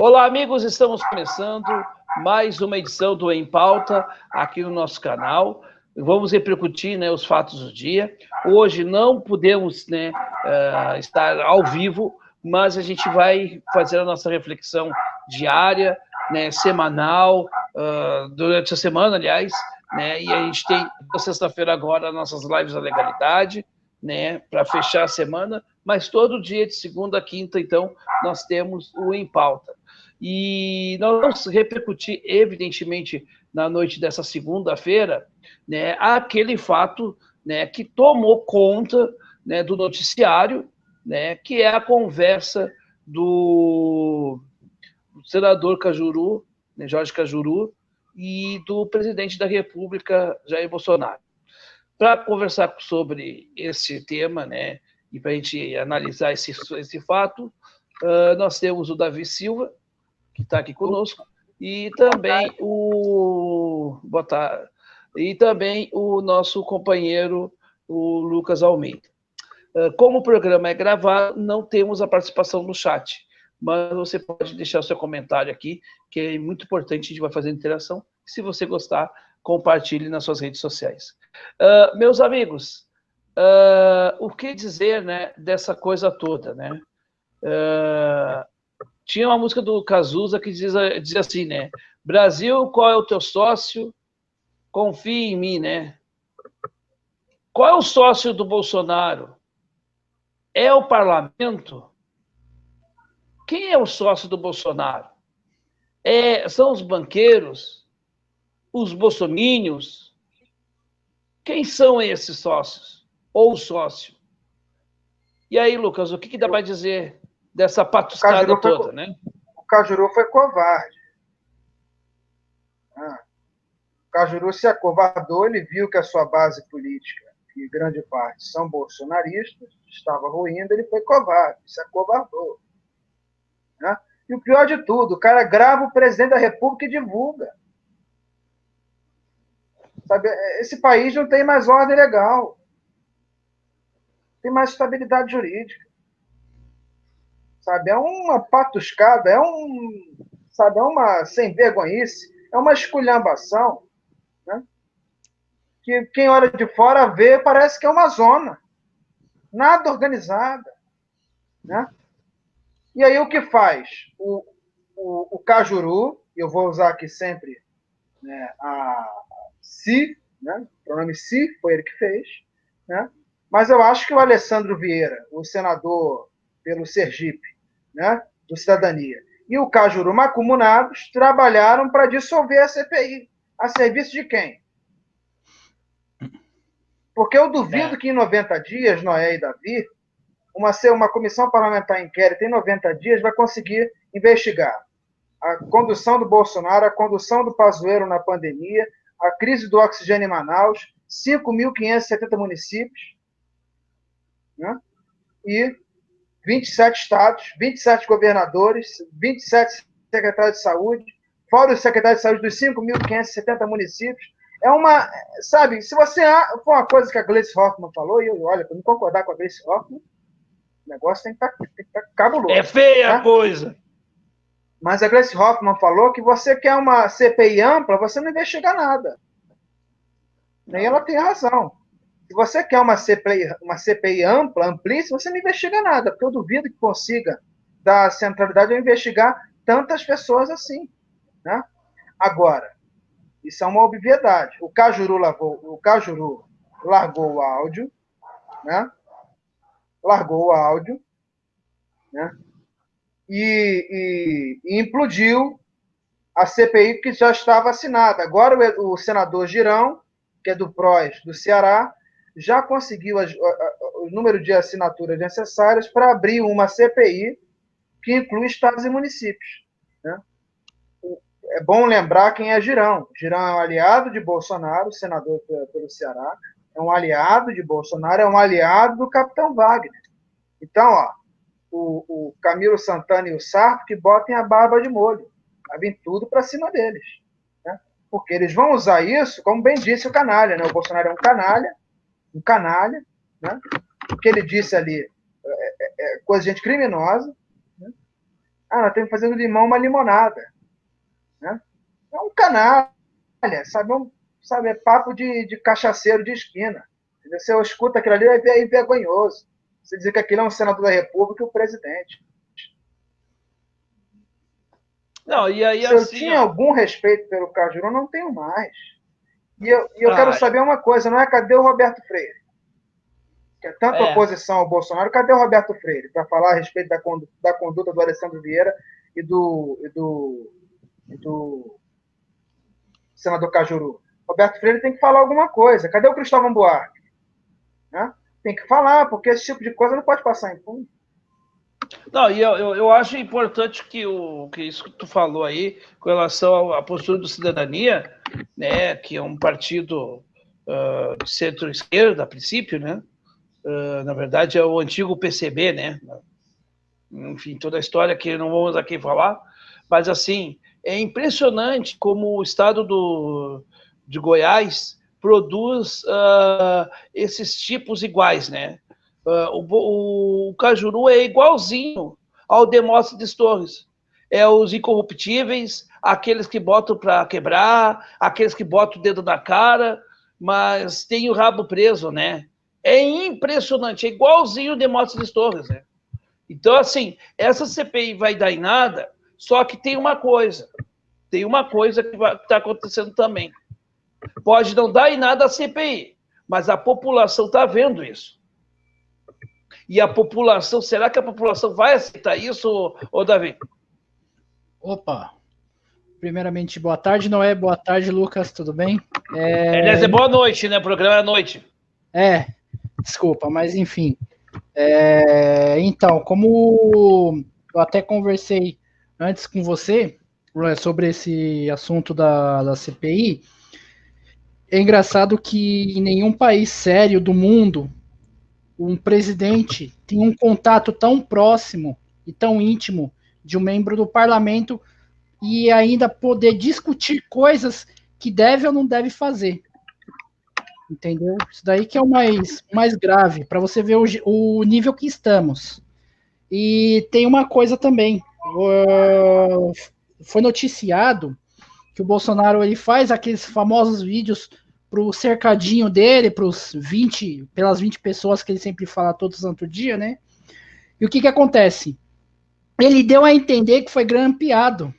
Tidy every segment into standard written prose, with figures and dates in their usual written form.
Olá, amigos, estamos começando mais uma edição do Em Pauta aqui no nosso canal. Vamos repercutir, né, os fatos do dia. Hoje não podemos, né, estar ao vivo, mas a gente vai fazer a nossa reflexão diária, né, semanal, durante a semana, aliás, né, e a gente tem, na sexta-feira agora, nossas lives da legalidade, né, para fechar a semana, mas todo dia, de segunda a quinta, então, nós temos o Em Pauta. E nós vamos repercutir, evidentemente, na noite dessa segunda-feira, né, aquele fato, né, que tomou conta, né, do noticiário, né, que é a conversa do senador Cajuru, né, Jorge Cajuru, e do presidente da República, Jair Bolsonaro. Para conversar sobre esse tema, né, e para a gente analisar esse fato, nós temos o Davi Silva, que está aqui conosco, e também o nosso companheiro, o Lucas Almeida. Como o programa é gravado, não temos a participação no chat, mas você pode deixar o seu comentário aqui, que é muito importante, a gente vai fazer interação. Se você gostar, compartilhe nas suas redes sociais. Meus amigos, o que dizer, né, dessa coisa toda, né? Tinha uma música do Cazuza que diz assim, né? Brasil, qual é o teu sócio? Confie em mim, né? Qual é o sócio do Bolsonaro? É o parlamento? Quem é o sócio do Bolsonaro? São os banqueiros? Os bolsomínios? Quem são esses sócios? Ou sócio? E aí, Lucas, o que dá para dizer dessa patuscada toda, né? O Cajuru foi covarde. O Cajuru se acovardou, ele viu que a sua base política, que grande parte são bolsonaristas, estava ruindo, ele foi covarde, se acovardou. Né? E o pior de tudo, o cara grava o presidente da República e divulga. Sabe, esse país não tem mais ordem legal. Tem mais estabilidade jurídica. Sabe, é uma patuscada, é uma sem vergonhice, é uma esculhambação, né? Que quem olha de fora vê, parece que é uma zona. Nada organizada. Né? E aí o que faz? O Cajuru, eu vou usar aqui sempre, né, a Si, né? O pronome Si, foi ele que fez, né? Mas eu acho que o Alessandro Vieira, o senador pelo Sergipe, né, do Cidadania, e o Cajuru macumunados trabalharam para dissolver a CPI. A serviço de quem? Porque eu duvido que em 90 dias, Noé e Davi, uma comissão parlamentar inquérito em 90 dias vai conseguir investigar a condução do Bolsonaro, a condução do Pazuello na pandemia, a crise do oxigênio em Manaus, 5.570 municípios, né? E 27 estados, 27 governadores, 27 secretários de saúde, fora os secretários de saúde dos 5.570 municípios. Sabe, se você for uma coisa que a Gleice Hoffmann falou, e olha, para não concordar com a Gleice Hoffmann, o negócio tem que estar cabuloso. É feia a coisa. Mas a Gleice Hoffmann falou que você quer uma CPI ampla, você não investiga nada. E ela tem razão. Se você quer uma CPI ampla, amplíssima, você não investiga nada, porque eu duvido que consiga dar centralidade a investigar tantas pessoas assim. Né? Agora, isso é uma obviedade. O Cajuru largou o áudio, né? Né? E implodiu a CPI que já estava assinada. Agora o senador Girão, que é do PROS do Ceará, já conseguiu o número de assinaturas necessárias para abrir uma CPI que inclui estados e municípios. Né? É bom lembrar quem é Girão. Girão é um aliado de Bolsonaro, senador pelo Ceará, é um aliado de Bolsonaro, é um aliado do capitão Wagner. Então, o Camilo Santana e o Sarto que botem a barba de molho. Vai vir tudo para cima deles. Né? Porque eles vão usar isso, como bem disse o canalha. Né? O Bolsonaro é um canalha. Né? O que ele disse ali é coisa de gente criminosa. Né? nós temos que fazer do limão uma limonada. Né? É um canalha, sabe, é papo de cachaceiro de esquina. Entendeu? Você escuta aquilo ali, é envergonhoso. Você dizer que aquilo é um senador da República e o presidente. Não, e aí Se eu assim, tinha ó. algum respeito pelo Cajuru, não tenho mais. E eu quero saber uma coisa, não é cadê o Roberto Freire? Que é tanto oposição ao Bolsonaro, cadê o Roberto Freire? Para falar a respeito da conduta do Alessandro Vieira e do senador Cajuru. Roberto Freire tem que falar alguma coisa. Cadê o Cristóvão Buarque? Né? Tem que falar, porque esse tipo de coisa não pode passar impune. Não, e eu acho importante que isso que tu falou aí, com relação à postura do Cidadania, né, que é um partido de centro-esquerda, a princípio, né? Na verdade, é o antigo PCB, né? Enfim, toda a história que não vamos aqui falar, mas assim, é impressionante como o estado de Goiás produz esses tipos iguais, né? O Cajuru é igualzinho ao Demóstenes Torres. É os incorruptíveis, aqueles que botam para quebrar, aqueles que botam o dedo na cara, mas tem o rabo preso, né? É impressionante, é igualzinho o Demóstenes Torres, né? Então, assim, essa CPI vai dar em nada, só que tem uma coisa que está acontecendo também. Pode não dar em nada a CPI, mas a população está vendo isso. E a população, será que a população vai aceitar isso, ô Davi? Opa! Primeiramente, boa tarde, Noé. Boa tarde, Lucas. Tudo bem? Aliás, é boa noite, né? O programa é à noite. Desculpa, mas enfim. Então, como eu até conversei antes com você sobre esse assunto da CPI, é engraçado que em nenhum país sério do mundo um presidente tem um contato tão próximo e tão íntimo de um membro do parlamento e ainda poder discutir coisas que deve ou não deve fazer. Entendeu? Isso daí que é o mais grave, para você ver o nível que estamos. E tem uma coisa também, foi noticiado que o Bolsonaro ele faz aqueles famosos vídeos pro cercadinho dele, pelas 20 pessoas que ele sempre fala todo santo dia, né? E o que acontece? Ele deu a entender que foi grampeado.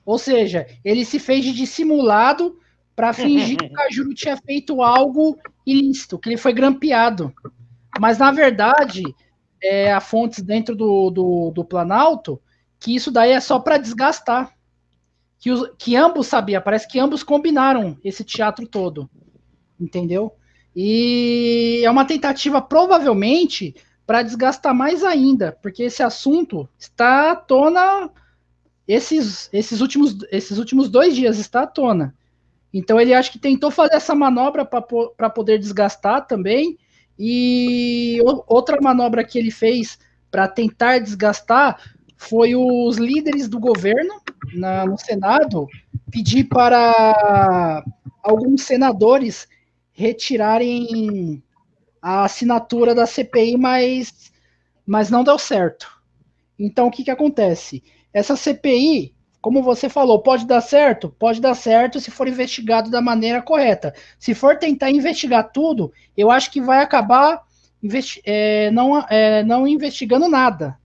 Ou seja, ele se fez de dissimulado para fingir que o Cajuru tinha feito algo ilícito, que ele foi grampeado. Mas, na verdade, há fontes dentro do Planalto que isso daí é só para desgastar. Que ambos sabiam, parece que ambos combinaram esse teatro todo. Entendeu? E é uma tentativa, provavelmente, para desgastar mais ainda, porque esse assunto está à tona esses últimos 2 dias, está à tona. Então ele acha que tentou fazer essa manobra para poder desgastar também. E outra manobra que ele fez para tentar desgastar foi os líderes do governo no Senado pedir para alguns senadores retirarem a assinatura da CPI, mas não deu certo. Então o que acontece? Essa CPI, como você falou, pode dar certo? Pode dar certo se for investigado da maneira correta. Se for tentar investigar tudo, eu acho que vai acabar não investigando nada.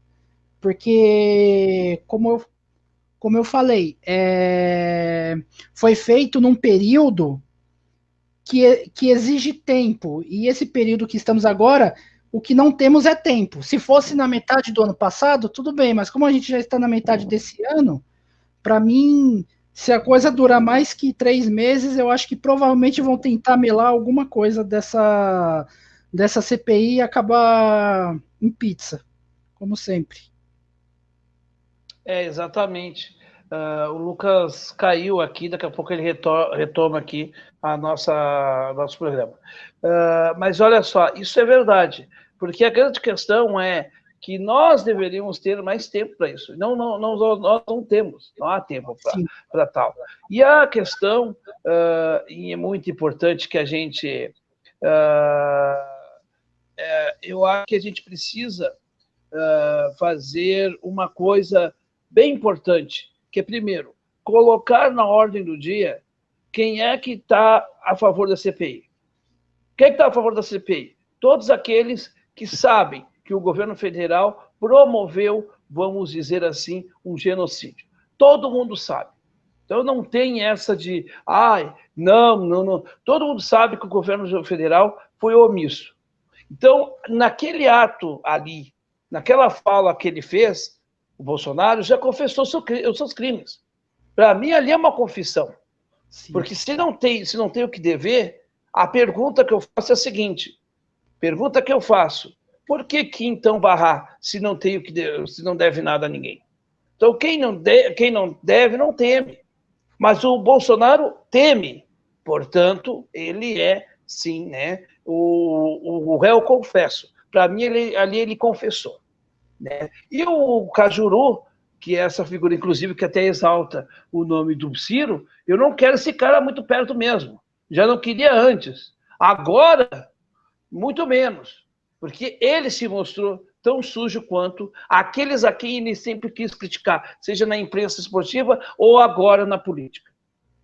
Porque, como eu falei, foi feito num período que exige tempo. E esse período que estamos agora, o que não temos é tempo. Se fosse na metade do ano passado, tudo bem, mas como a gente já está na metade desse ano, para mim, se a coisa durar mais que 3 meses, eu acho que provavelmente vão tentar melar alguma coisa dessa CPI e acabar em pizza, como sempre. Exatamente. O Lucas caiu aqui, daqui a pouco ele retoma aqui nosso programa. Mas olha só, isso é verdade, porque a grande questão é que nós deveríamos ter mais tempo para isso. Nós não temos, não há tempo para tal. E a questão, e é muito importante que a gente... eu acho que a gente precisa fazer uma coisa bem importante, que é, primeiro, colocar na ordem do dia quem é que está a favor da CPI. Quem é que está a favor da CPI? Todos aqueles que sabem que o governo federal promoveu, vamos dizer assim, um genocídio. Todo mundo sabe. Então não tem essa de, não. Todo mundo sabe que o governo federal foi omisso. Então, naquele ato ali, naquela fala que ele fez, o Bolsonaro já confessou os seus crimes. Para mim, ali é uma confissão. Sim. Porque se não tem o que dever, a pergunta que eu faço é a seguinte: por que então barrar se não tem o que se não deve nada a ninguém? Então, quem não deve, não teme. Mas o Bolsonaro teme. Portanto, ele é, sim, né, o réu confesso. Para mim, ali ele confessou. Né? E o Cajuru, que é essa figura, inclusive, que até exalta o nome do Ciro, eu não quero esse cara muito perto mesmo. Já não queria antes. Agora, muito menos. Porque ele se mostrou tão sujo quanto aqueles a quem ele sempre quis criticar, seja na imprensa esportiva ou agora na política.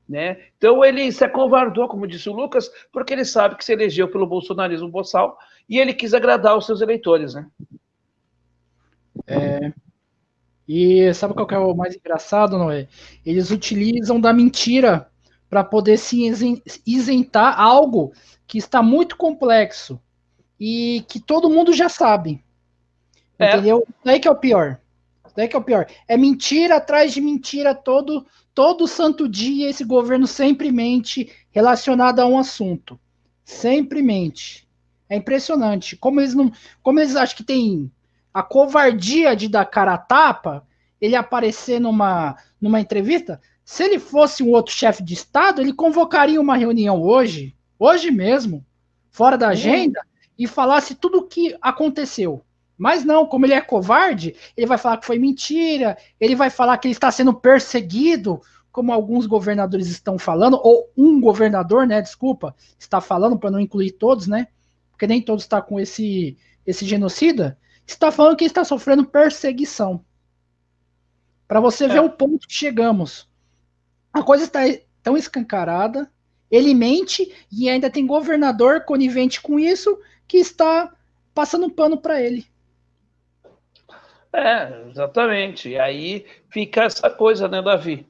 Né? Então ele se acovardou, como disse o Lucas, porque ele sabe que se elegeu pelo bolsonarismo boçal e ele quis agradar os seus eleitores. Né? E sabe qual que é o mais engraçado, Noé? Eles utilizam da mentira para poder se isentar algo que está muito complexo e que todo mundo já sabe. Entendeu? Daí que é o pior. É mentira atrás de mentira todo santo dia. Esse governo sempre mente relacionado a um assunto. Sempre mente. É impressionante. Como eles acham que tem a covardia de dar cara a tapa, ele aparecer numa entrevista. Se ele fosse um outro chefe de Estado, ele convocaria uma reunião hoje mesmo, fora da agenda, e falasse tudo o que aconteceu. Mas não, como ele é covarde, ele vai falar que foi mentira, ele vai falar que ele está sendo perseguido, como alguns governadores estão falando, ou um governador, né, desculpa, está falando, para não incluir todos, né, porque nem todos estão com esse genocida, está falando que ele está sofrendo perseguição. Para você ver o ponto que chegamos. A coisa está tão escancarada, ele mente e ainda tem governador conivente com isso que está passando pano para ele. Exatamente. E aí fica essa coisa, né, Davi?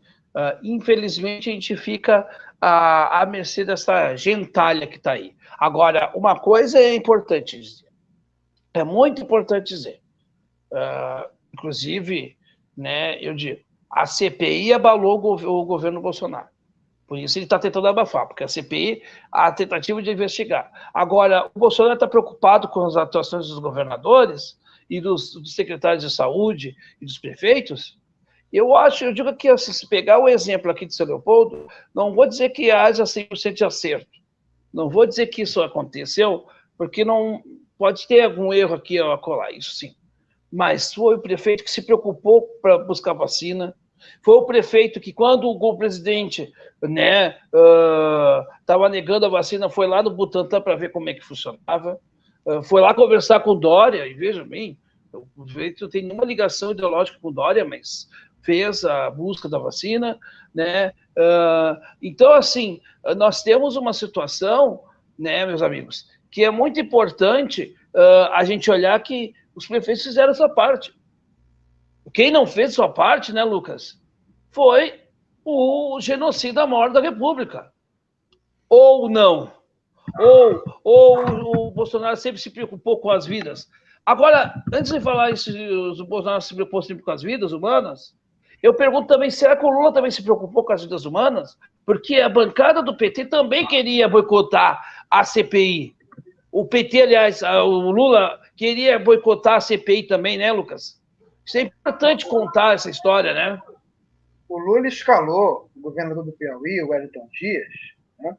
Infelizmente, a gente fica à mercê dessa gentalha que está aí. Agora, uma coisa é importante dizer. É muito importante dizer. Inclusive, né, eu digo, a CPI abalou o governo Bolsonaro. Por isso ele está tentando abafar, porque a CPI, a tentativa de investigar. Agora, o Bolsonaro está preocupado com as atuações dos governadores e dos secretários de saúde e dos prefeitos. Eu digo que se pegar o exemplo aqui de São Leopoldo, não vou dizer que haja 100% de acerto. Não vou dizer que isso aconteceu, porque não pode ter algum erro aqui a colar, isso sim. Mas foi o prefeito que se preocupou para buscar vacina, foi o prefeito que, quando o presidente estava negando a vacina, foi lá no Butantan para ver como é que funcionava, foi lá conversar com o Dória, e veja bem, o prefeito não tem nenhuma ligação ideológica com o Dória, mas fez a busca da vacina, né? Então, assim, nós temos uma situação, né, meus amigos, que é muito importante a gente olhar que os prefeitos fizeram essa parte. Quem não fez sua parte, né, Lucas, foi o genocida maior da República. Ou não. Ou o Bolsonaro sempre se preocupou com as vidas. Agora, antes de falar isso, o Bolsonaro se preocupou sempre com as vidas humanas, eu pergunto também, será que o Lula também se preocupou com as vidas humanas? Porque a bancada do PT também queria boicotar a CPI. O PT, aliás, o Lula queria boicotar a CPI também, né, Lucas? Isso é importante contar essa história, né? O Lula escalou o governador do Piauí, o Wellington Dias, né,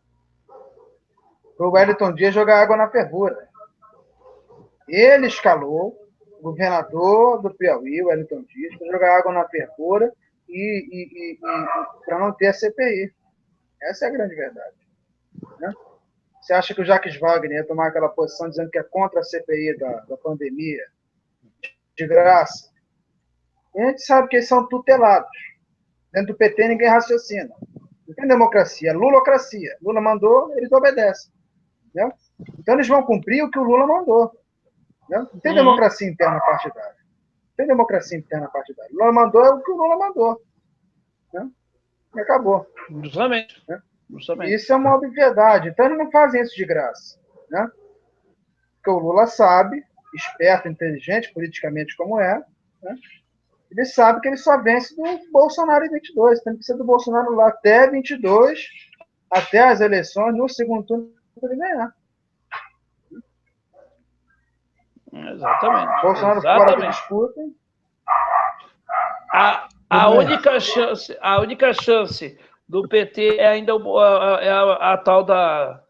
para o Wellington Dias jogar água na fervura. Ele escalou o governador do Piauí, o Wellington Dias, para jogar água na fervura e para não ter a CPI. Essa é a grande verdade. Né? Você acha que o Jacques Wagner ia tomar aquela posição dizendo que é contra a CPI da pandemia, de graça. E a gente sabe que eles são tutelados. Dentro do PT ninguém raciocina. Não tem democracia, é lulocracia. Lula mandou, eles obedecem. Né? Então eles vão cumprir o que o Lula mandou. Né? Não tem democracia interna partidária. Não tem democracia interna partidária. Lula mandou é o que o Lula mandou. Né? E acabou. Justamente. Né? Justamente. Isso é uma obviedade. Então eles não fazem isso de graça. Né? Porque o Lula sabe, esperto, inteligente, politicamente como é, né? Ele sabe que ele só vence do Bolsonaro em 22. Tem que ser do Bolsonaro lá até 22, até as eleições, no segundo turno, para ele ganhar. Exatamente. Bolsonaro fora da disputa. A única chance do PT é ainda a tal da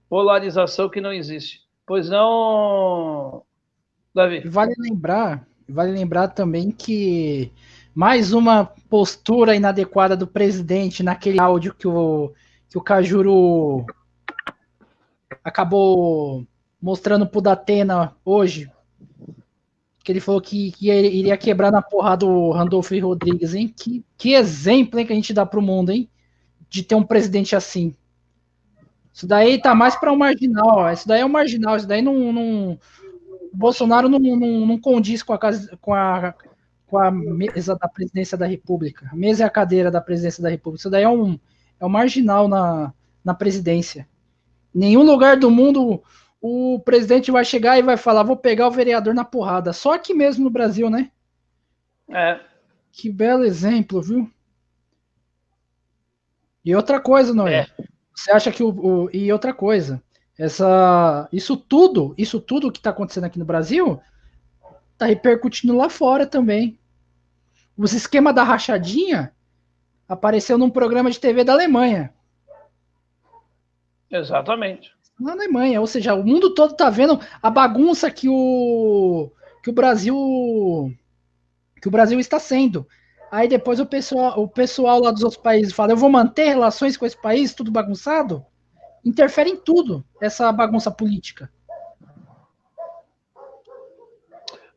polarização que não existe. Pois não, Davi? Vale lembrar também que mais uma postura inadequada do presidente naquele áudio que o Cajuru acabou mostrando pro Datena hoje, que ele falou que iria quebrar na porrada do Randolfo Rodrigues, hein? Que exemplo, hein, que a gente dá pro mundo, hein? De ter um presidente assim. Isso daí tá mais para um marginal, ó. Isso daí é um marginal, isso daí não o Bolsonaro não condiz com a mesa da presidência da República. A mesa é a cadeira da presidência da República. Isso daí é um marginal na presidência. Em nenhum lugar do mundo o presidente vai chegar e vai falar, vou pegar o vereador na porrada. Só aqui mesmo no Brasil, né? É. Que belo exemplo, viu? E outra coisa, Noé. Você acha que e outra coisa, isso tudo que está acontecendo aqui no Brasil está repercutindo lá fora também. Os esquemas da rachadinha apareceu num programa de TV da Alemanha. Exatamente. Na Alemanha, ou seja, o mundo todo está vendo a bagunça que o Brasil está sendo. Aí depois o pessoal lá dos outros países fala, eu vou manter relações com esse país, tudo bagunçado. Interfere em tudo, essa bagunça política.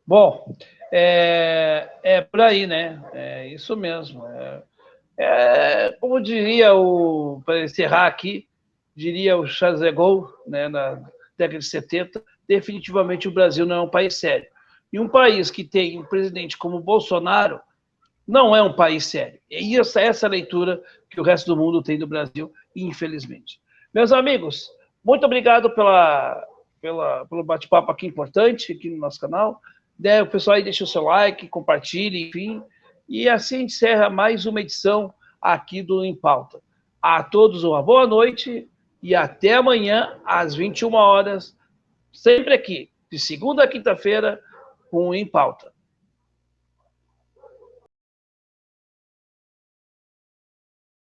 Bom, é por aí, né? É isso mesmo. Como diria para encerrar aqui, diria o Charles de Gaulle, né, na década de 70, definitivamente o Brasil não é um país sério. E um país que tem um presidente como Bolsonaro não é um país sério. E essa leitura que o resto do mundo tem do Brasil, infelizmente. Meus amigos, muito obrigado pelo bate-papo aqui importante, aqui no nosso canal. O pessoal aí deixa o seu like, compartilhe, enfim. E assim encerra mais uma edição aqui do Em Pauta. A todos uma boa noite e até amanhã, às 21 horas, sempre aqui, de segunda a quinta-feira, com o Em Pauta.